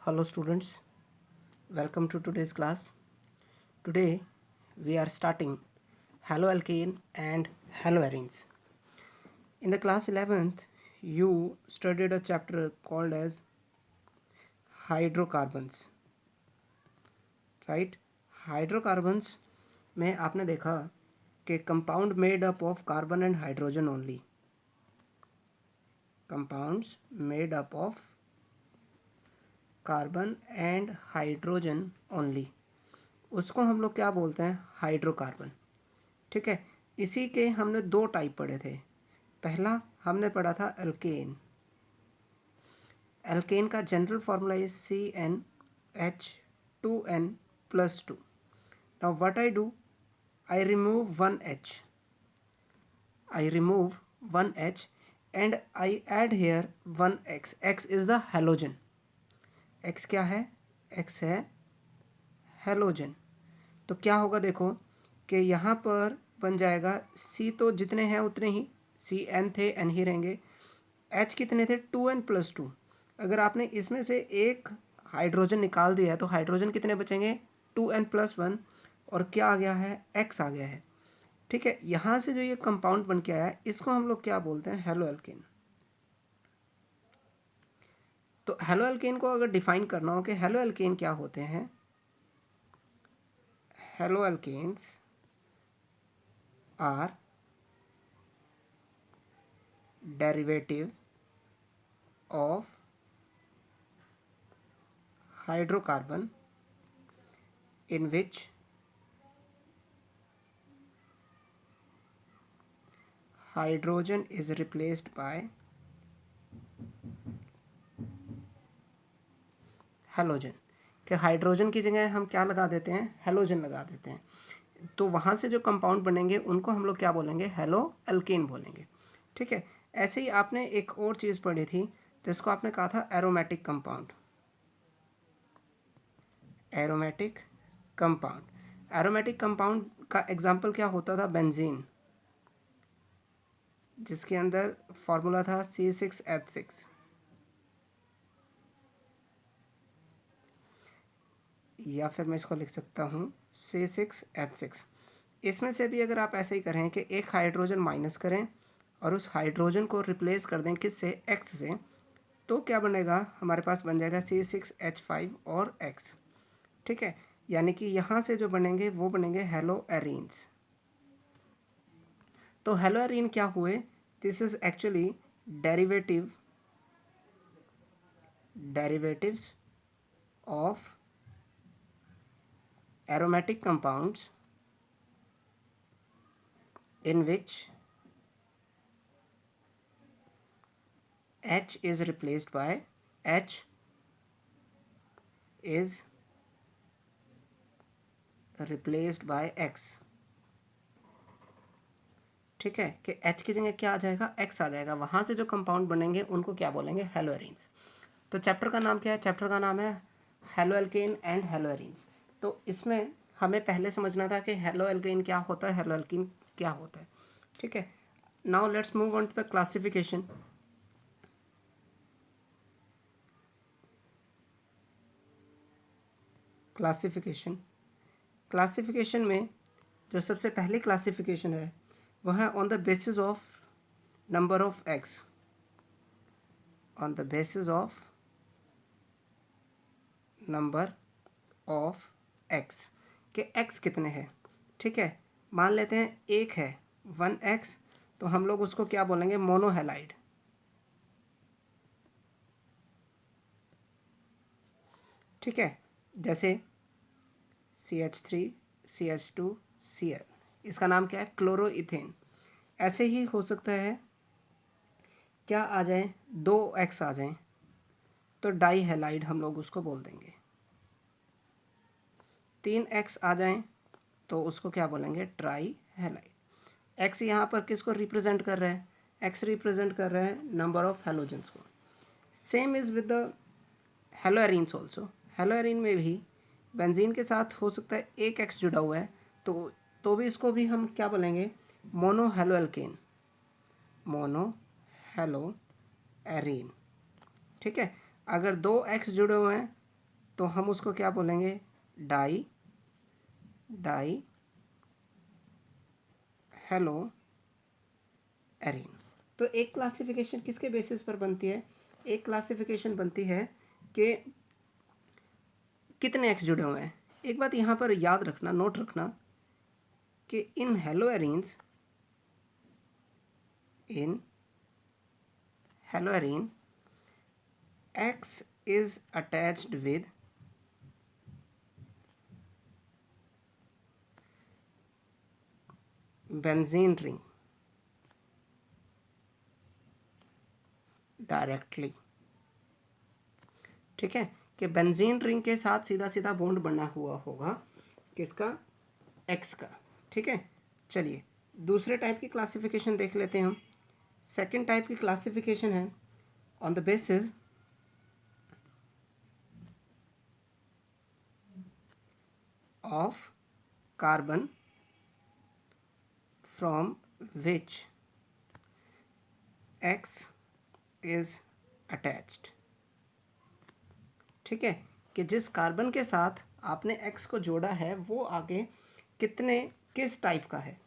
Hello students, welcome to today's class. Today we are starting haloalkane and haloarenes. In the class 11th, you studied a chapter called as hydrocarbons, right? Hydrocarbons में आपने देखा कि compound made up of carbon and hydrogen only. Compounds made up of carbon and hydrogen only, उसको हम लोग क्या बोलते हैं? हाइड्रोकार्बन। ठीक है, इसी के हमने दो टाइप पढ़े थे। पहला हमने पढ़ा था एल्केन। एल्केन का general formula is CnH2n+2। Now what I do, I remove one H and I add here one X. X is the halogen. X क्या है? X है हेलोजन। तो क्या होगा देखो कि यहाँ पर बन जाएगा C, तो जितने हैं उतने ही, CN थे N ही रहेंगे। H कितने थे? 2n+2। अगर आपने इसमें से एक हाइड्रोजन निकाल दिया है तो हाइड्रोजन कितने बचेंगे? 2n+1। और क्या आ गया है? X आ गया है। ठीक है, यहाँ से जो ये कंपाउंड बन के आया है इसको हम लोग क्या बोलते हैं? हेलोएल्केन। तो हेलोएल्केन को अगर डिफाइन करना हो कि हेलोएल्केन क्या होते हैं, haloalkanes are derivative of hydrocarbon in which hydrogen is replaced by halogen. कि हाइड्रोजन की जगह हम क्या लगा देते हैं? हेलोजन लगा देते हैं। तो वहाँ से जो कंपाउंड बनेंगे उनको हम लोग क्या बोलेंगे? हेलोएल्केन बोलेंगे। ठीक है, ऐसे ही आपने एक और चीज़ पढ़ी थी जिसको आपने कहा था aromatic compound. Aromatic compound, aromatic compound का एग्जाम्पल क्या होता था? बेंजीन, जिसके अंदर फॉर्मूला था C6H6। या फिर मैं इसको लिख सकता हूँ C6H6। इसमें से भी अगर आप ऐसे ही करें कि एक हाइड्रोजन माइनस करें और उस हाइड्रोजन को रिप्लेस कर दें किससे? X से, तो क्या बनेगा? हमारे पास बन जाएगा C6H5 और X। ठीक है, यानी कि यहाँ से जो बनेंगे वो बनेंगे हेलोएरीन्स। तो हेलोएरीन क्या हुए? This is actually derivatives of aromatic compounds in which H is replaced by X ठीक है, कि H की जगह क्या आ जाएगा? X आ जाएगा। वहाँ से जो कंपाउंड बनेंगे उनको क्या बोलेंगे? हेलोएरीन्स। तो चैप्टर का नाम क्या है? चैप्टर का नाम है हेलोएल्केन एंड हेलोएरीन्स। तो इसमें हमें पहले समझना था कि हेलोएल्केन क्या होता है, हेलोएल्केन क्या होता है। ठीक है, now let's move on to the classification. Classification में जो सबसे पहली क्लासिफिकेशन है वह है on the basis of number of X. On the basis of number of X, के एक्स कितने हैं? ठीक है, मान लेते हैं एक है 1x, तो हम लोग उसको क्या बोलेंगे? मोनोहेलाइड। ठीक है, जैसे CH3 CH2 Cl, इसका नाम क्या है? क्लोरोइथेन। ऐसे ही हो सकता है क्या आ जाए? 2x आ जाए तो डाई हेलाइड हम लोग उसको बोल देंगे। 3x आ जाए तो उसको क्या बोलेंगे? Try halide. x यहाँ पर किसको रिप्रेजेंट कर रहा है? x रिप्रेजेंट कर रहा है नंबर ऑफ हेलोजेंस को। Same is with the haloarenes also. Haloarene में भी बेंजीन के साथ हो सकता है एक x जुड़ा हुआ है, तो भी इसको भी हम क्या बोलेंगे? Mono haloalkane, mono haloarene. ठीक है, अगर 2x जुड़े हुए हैं तो हम उसको क्या बोलेंगे, डाई हेलो एरीन। तो एक क्लासिफिकेशन किसके बेसिस पर बनती है, एक क्लासिफिकेशन बनती है कि कितने एक्स जुड़े हुए हैं। एक बात यहाँ पर याद रखना, नोट रखना कि in hello arene X is attached with benzene ring directly. ठीक है, कि बेंजीन रिंग के साथ सीधा सीधा बॉन्ड बना हुआ होगा किसका, X का। ठीक है, चलिए दूसरे टाइप की क्लासिफिकेशन देख लेते हैं हम। सेकंड टाइप की क्लासिफिकेशन है on the basis of carbon from which X is attached. ठीक है, कि जिस कार्बन के साथ आपने X को जोड़ा है वो आगे किस टाइप का है।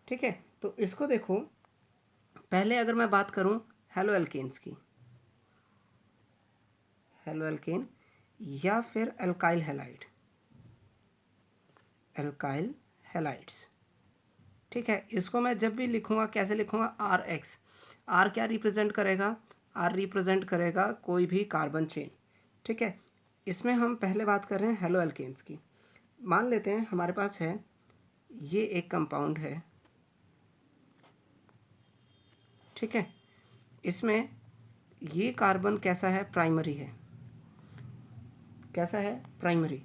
ठीक है, तो इसको देखो, पहले अगर मैं बात करूं हेलो एल्केन्स की, हेलो एल्केन या फिर एल्काइल हैलाइड्स। ठीक है, इसको मैं जब भी लिखूंगा कैसे लिखूंगा, RX। R क्या रिप्रेजेंट करेगा, R रिप्रेजेंट करेगा कोई भी कार्बन चेन। ठीक है, इसमें हम पहले बात कर रहे हैं हेलो एल्केन्स की। मान लेते हैं हमारे पास है ये एक कंपाउंड है। ठीक है, इसमें ये कार्बन कैसा है, प्राइमरी है। कैसा है, प्राइमरी।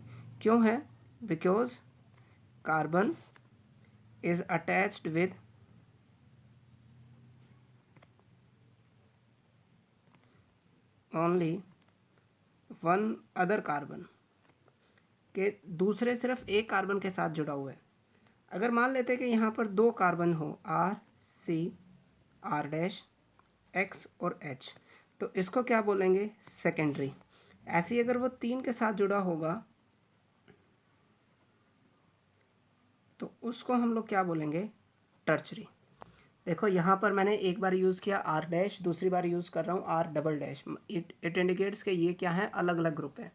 क्यों है, because carbon is attached with only one other carbon, के दूसरे सिर्फ एक कार्बन के साथ जुड़ा हुआ है। अगर मान लेते हैं कि यहाँ पर दो कार्बन हो, C R' X और H, तो इसको क्या बोलेंगे, सेकेंडरी। ऐसे ही अगर वो तीन के साथ जुड़ा होगा तो उसको हम लोग क्या बोलेंगे, टर्चरी। देखो यहाँ पर मैंने एक बार यूज़ किया R', दूसरी बार यूज़ कर रहा हूँ R'। इट इंडिकेट्स कि ये क्या है, अलग अलग ग्रुप है।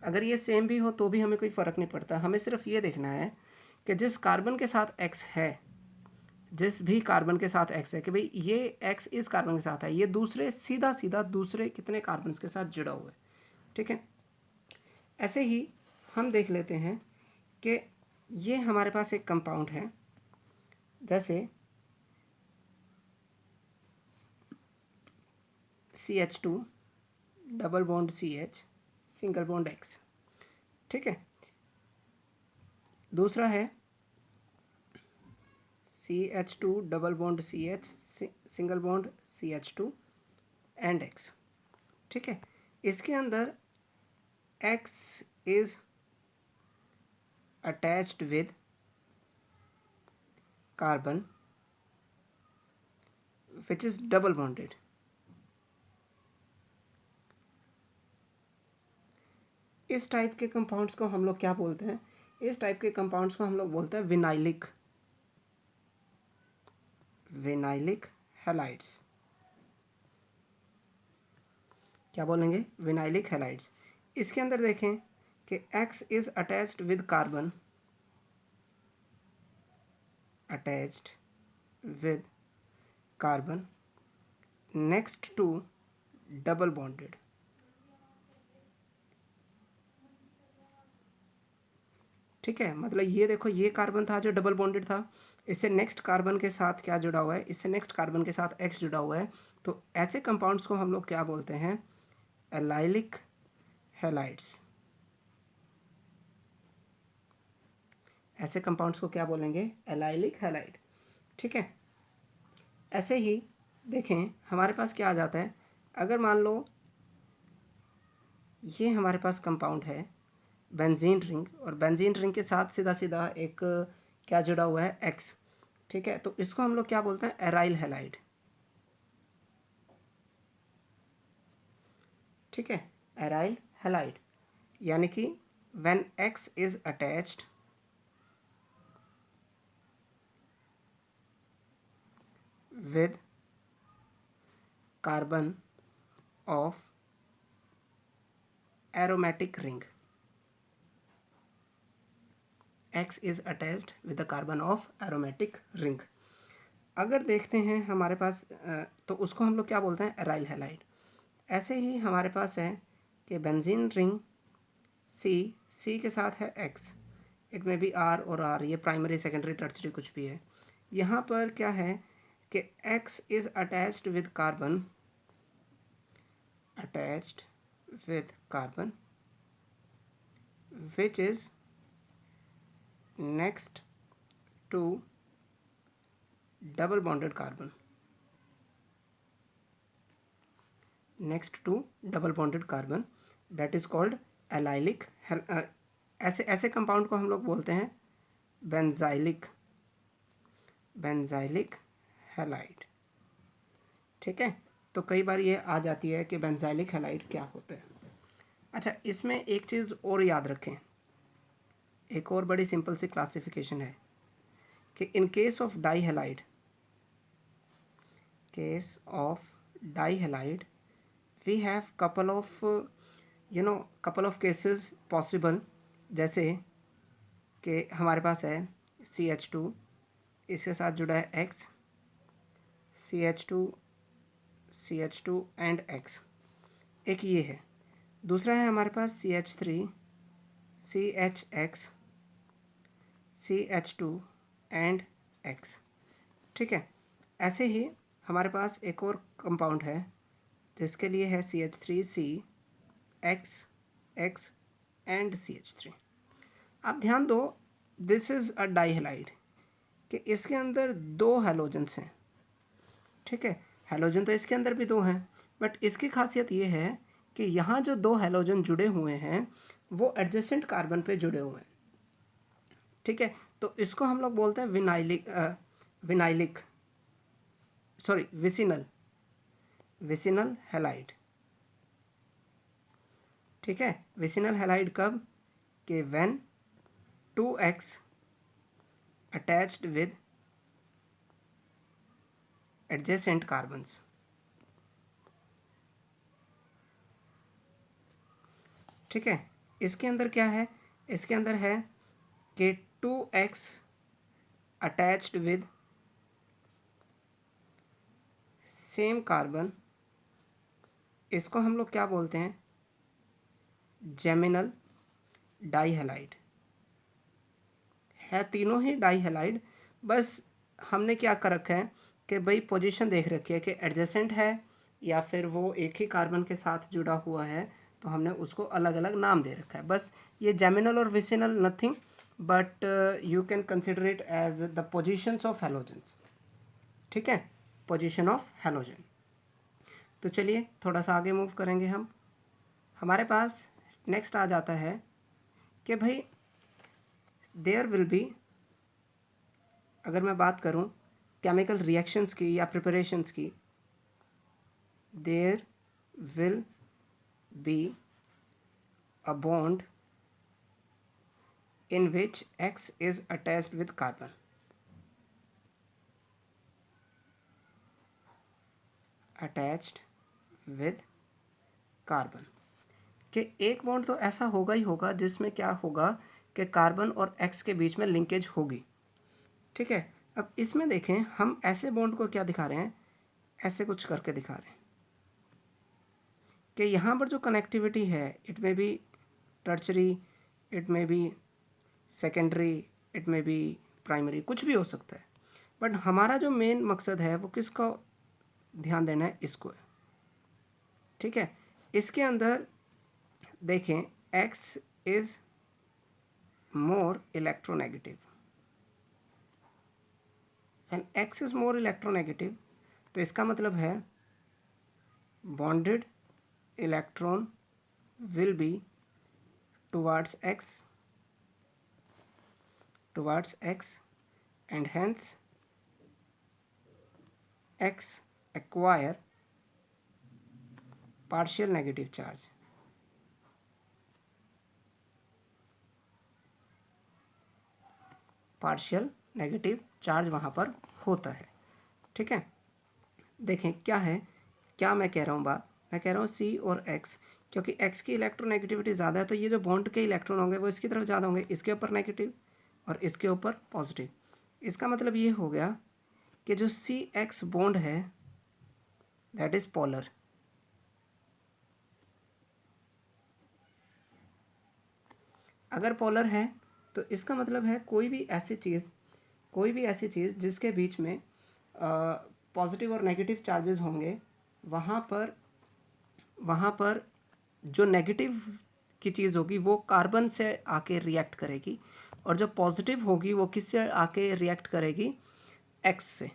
अगर ये सेम भी हो तो भी हमें कोई फ़र्क नहीं पड़ता, हमें सिर्फ ये देखना है कि जिस कार्बन के साथ X है, जिस भी कार्बन के साथ X है, कि भाई ये X इस कार्बन के साथ है, ये दूसरे सीधा सीधा दूसरे कितने कार्बन के साथ जुड़ा हुआ है। ठीक है, ऐसे ही हम देख लेते हैं कि ये हमारे पास एक कंपाउंड है, जैसे CH2 double bond CH single bond X। ठीक है, दूसरा है CH2 double bond CH single bond CH2 and X। ठीक है, इसके अंदर X is attached with carbon which is double bonded. इस टाइप के कंपाउंड्स को हम लोग क्या बोलते हैं, इस टाइप के कंपाउंड्स को हम लोग बोलते हैं विनाइलिक हैलाइड्स। क्या बोलेंगे, विनाइलिक हैलाइड्स। इसके अंदर देखें कि X is attached with carbon, attached with carbon next to double bonded. ठीक है, मतलब ये देखो, ये कार्बन था जो डबल बॉन्डेड था, इससे नेक्स्ट कार्बन के साथ क्या जुड़ा हुआ है, इससे नेक्स्ट कार्बन के साथ X जुड़ा हुआ है। तो ऐसे कंपाउंड्स को हम लोग क्या बोलते हैं, एलाइलिक हैलाइड्स। ऐसे कंपाउंड्स को क्या बोलेंगे, एलाइलिक हैलाइड। ठीक है, ऐसे ही देखें हमारे पास क्या आ जाता है, अगर मान लो ये हमारे पास कंपाउंड है बेंजीन रिंग, और बेंजीन रिंग के साथ सीधा सीधा एक क्या जुड़ा हुआ है, X। ठीक है, तो इसको हम लोग क्या बोलते हैं, एराइल हैलाइड। ठीक है, एराइल हैलाइड। यानी कि when X is attached with carbon of aromatic ring, X is attached with the carbon of aromatic ring। अगर देखते हैं हमारे पास तो उसको हम लोग क्या बोलते हैं, एराइल हैलाइड। ऐसे ही हमारे पास है कि बेंजीन रिंग सी के साथ है X, it may be R और आर, ये प्राइमरी सेकेंडरी टर्सरी कुछ भी है। यहाँ पर क्या है कि X is attached with carbon, attached with carbon which is next to double bonded carbon, next to double bonded carbon, that is called allylic. ऐसे कंपाउंड को हम लोग बोलते हैं बेंजाइलिक, बेंजाइलिक हैलाइड। ठीक है, तो कई बार ये आ जाती है कि बेंजाइलिक हैलाइड क्या होता है। अच्छा, इसमें एक चीज़ और याद रखें, एक और बड़ी सिंपल सी क्लासिफिकेशन है कि in case of dihalide, case of dihalide we have couple of couple of cases possible, जैसे कि हमारे पास है CH2, इसके साथ जुड़ा है X, CH2 एंड X, एक ये है। दूसरा है हमारे पास CH3, CHX, CH2 and X। ठीक है, ऐसे ही हमारे पास एक और कंपाउंड है जिसके लिए है CH3C, X एंड CH3। आप ध्यान दो, this is a dihalide कि इसके अंदर दो हैलोजेंस हैं। ठीक है, हैलोजन तो इसके अंदर भी दो हैं, बट इसकी खासियत ये है कि यहाँ जो दो हैलोजन जुड़े हुए हैं वो एडजेसेंट कार्बन पे जुड़े हुए हैं। ठीक है, तो इसको हम लोग बोलते हैं विनाइलिक सॉरी विसिनल हैलाइड। ठीक है, विसिनल हैलाइड कब, कि when 2x attached with adjacent carbons. ठीक है, इसके अंदर क्या है, इसके अंदर है कि 2x attached with same carbon, इसको हम लोग क्या बोलते हैं, जेमिनल डाईहैलाइड। है तीनों ही डाईहैलाइड, बस हमने क्या कर रखा है कि भाई पोजीशन देख रखी है कि एडजेसेंट है या फिर वो एक ही कार्बन के साथ जुड़ा हुआ है, तो हमने उसको अलग अलग नाम दे रखा है। बस ये जेमिनल और vicinal nothing but you can consider it as the positions of halogens. ठीक है, पोजीशन ऑफ हैलोजन। तो चलिए थोड़ा सा आगे मूव करेंगे हम। हमारे पास नेक्स्ट आ जाता है कि भाई देयर विल बी, अगर मैं बात करूं केमिकल रिएक्शंस की या प्रिपरेशंस की, there will be a bond in which X is attached with carbon, attached with carbon, कि एक बॉन्ड तो ऐसा होगा ही होगा जिसमें क्या होगा कि कार्बन और X के बीच में लिंकेज होगी। ठीक है, अब इसमें देखें हम ऐसे बॉन्ड को क्या दिखा रहे हैं, ऐसे कुछ करके दिखा रहे हैं कि यहाँ पर जो कनेक्टिविटी है it may B tertiary, it may B secondary, it may be primary, कुछ भी हो सकता है, बट हमारा जो मेन मकसद है वो किसको ध्यान देना है, इसको है। ठीक है, इसके अंदर देखें X is more electronegative, and X is more electronegative, तो इसका मतलब है bonded electron will be towards X and hence X acquire partial negative charge, partial negative charge वहाँ पर होता है। ठीक है, देखें क्या है, क्या मैं कह रहा हूँ बात, मैं कह रहा हूँ C और X, क्योंकि X की इलेक्ट्रोनेगेटिविटी ज़्यादा है तो ये जो बॉन्ड के इलेक्ट्रॉन होंगे वो इसकी तरफ ज़्यादा होंगे, इसके ऊपर नेगेटिव और इसके ऊपर पॉजिटिव। इसका मतलब ये हो गया कि जो CX बॉन्ड है दैट इज़ पोलर। अगर पोलर है तो इसका मतलब है कोई भी ऐसी चीज़ जिसके बीच में पॉजिटिव और नेगेटिव चार्जेस होंगे, वहाँ पर जो नेगेटिव की चीज़ होगी वो कार्बन से आके रिएक्ट करेगी, और जो पॉजिटिव होगी वो किससे आके रिएक्ट करेगी, एक्स से।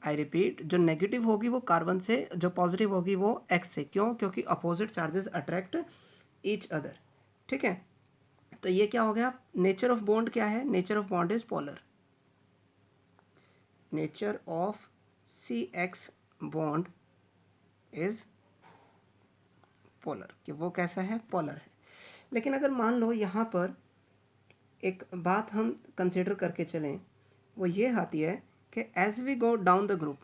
आई रिपीट, जो नेगेटिव होगी वो कार्बन से, जो पॉजिटिव होगी वो एक्स से। क्यों? क्योंकि opposite charges attract each other. ठीक है, तो ये क्या हो गया, नेचर ऑफ बॉन्ड क्या है, nature of bond is polar. Nature of CX bond is polar, कि वो कैसा है, पोलर है। लेकिन अगर मान लो यहाँ पर एक बात हम कंसिडर करके चलें, वो ये आती है कि as we go down the group,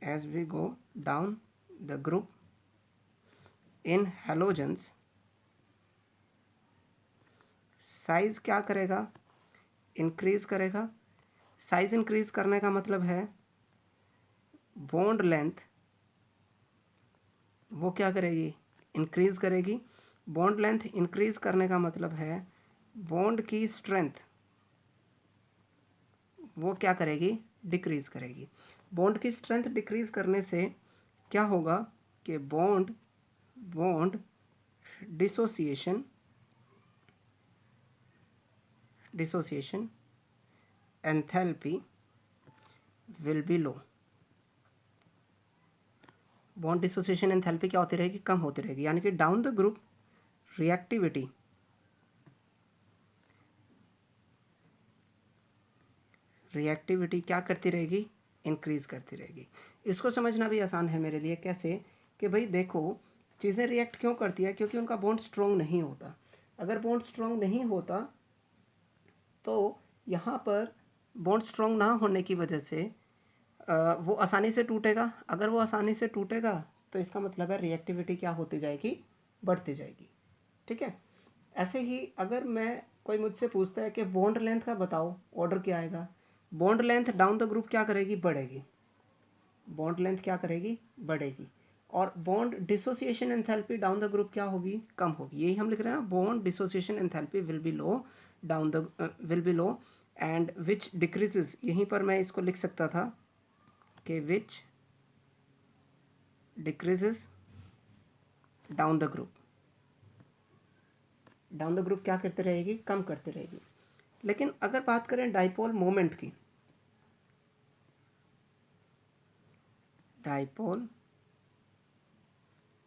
as we go down the group in halogens, size क्या करेगा, इंक्रीज करेगा। साइज इंक्रीज करने का मतलब है बॉन्ड लेंथ वो क्या करेगी, इंक्रीज करेगी। बॉन्ड लेंथ इंक्रीज करने का मतलब है बॉन्ड की स्ट्रेंथ वो क्या करेगी, डिक्रीज करेगी। बॉन्ड की स्ट्रेंथ डिक्रीज करने से क्या होगा कि bond dissociation enthalpy will be low. Bond dissociation enthalpy क्या होती रहेगी, कम होती रहेगी। यानी कि डाउन द ग्रुप रिएक्टिविटी क्या करती रहेगी, इंक्रीज करती रहेगी। इसको समझना भी आसान है मेरे लिए। कैसे? कि भाई देखो, चीज़ें रिएक्ट क्यों करती है, क्योंकि उनका बॉन्ड स्ट्रॉन्ग नहीं होता। अगर बॉन्ड स्ट्रॉन्ग नहीं होता तो यहाँ पर बॉन्ड स्ट्रॉन्ग ना होने की वजह से वो आसानी से टूटेगा। अगर वो आसानी से टूटेगा तो इसका मतलब है रिएक्टिविटी क्या होती जाएगी, बढ़ती जाएगी। ठीक है, ऐसे ही अगर मैं कोई मुझसे पूछता है कि बॉन्ड लेंथ का बताओ, ऑर्डर क्या आएगा, bond length down the group क्या करेगी, बढ़ेगी। बॉन्ड लेंथ क्या करेगी, बढ़ेगी। और bond dissociation enthalpy down the group क्या होगी, कम होगी। यही हम लिख रहे हैं ना, bond dissociation enthalpy will be low down the will be low and which decreases. यहीं पर मैं इसको लिख सकता था कि which decreases down the group. Down the group क्या करते रहेगी, कम करते रहेगी। लेकिन अगर बात करें डाइपोल मोमेंट की, डाइपोल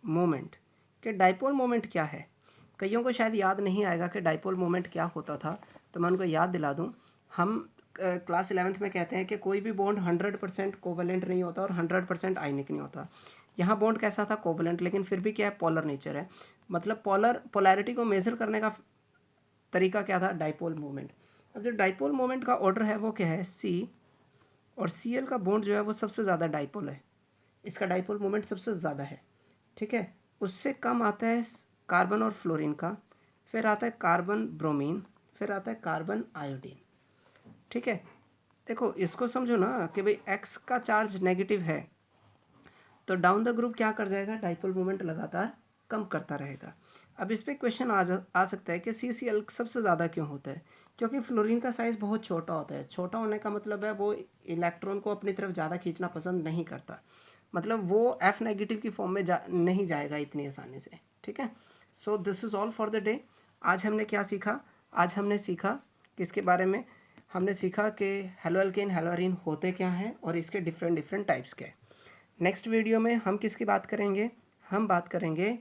मोमेंट, कि डाइपोल मोमेंट क्या है। कईयों को शायद याद नहीं आएगा कि डाइपोल मोमेंट क्या होता था, तो मैं उनको याद दिला दूं। हम क्लास 11th में कहते हैं कि कोई भी बॉन्ड 100% कोवेलेंट नहीं होता और 100% आयनिक नहीं होता। यहाँ बॉन्ड कैसा था, कोवेलेंट, लेकिन फिर भी क्या है, पोलर नेचर है। मतलब पोलैरिटी को मेजर करने का तरीका क्या था, डाइपोल मोमेंट। अब जो डाइपोल मोमेंट का ऑर्डर है वो क्या है, C, और Cl का बॉन्ड जो है वो सबसे ज़्यादा डाइपोल है, इसका डाइपोल मोमेंट सबसे ज़्यादा है। ठीक है, उससे कम आता है कार्बन और फ्लोरीन का, फिर आता है कार्बन ब्रोमीन, फिर आता है कार्बन आयोडीन। ठीक है, देखो इसको समझो ना कि भाई X का चार्ज नेगेटिव है तो डाउन द ग्रुप क्या कर जाएगा, डाइपोल मोमेंट लगातार कम करता रहेगा। अब इस पर क्वेश्चन आ सकता है कि CCl सबसे ज़्यादा क्यों होता है, क्योंकि फ्लोरीन का साइज़ बहुत छोटा होता है। छोटा होने का मतलब है वो इलेक्ट्रॉन को अपनी तरफ ज़्यादा खींचना पसंद नहीं करता, मतलब वो F नेगेटिव की फॉर्म में नहीं जाएगा इतनी आसानी से। ठीक है, so this is all for the day. आज हमने क्या सीखा, आज हमने सीखा किसके बारे में, हमने सीखा कि हेलो एल्केन हेलो एरीन होते क्या हैं और इसके डिफरेंट टाइप्स क्या है। नेक्स्ट वीडियो में हम किसकी बात करेंगे, हम बात करेंगे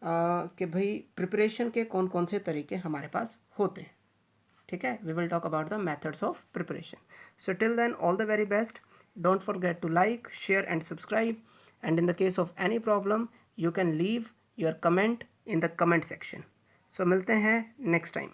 कि भाई प्रिपरेशन के कौन कौन से तरीके हमारे पास होते हैं। ठीक है, we will talk about the methods of preparation. So till then all the very best, don't forget to like, share and subscribe, and in the case of any problem you can leave your comment in the comment section. So मिलते हैं next time.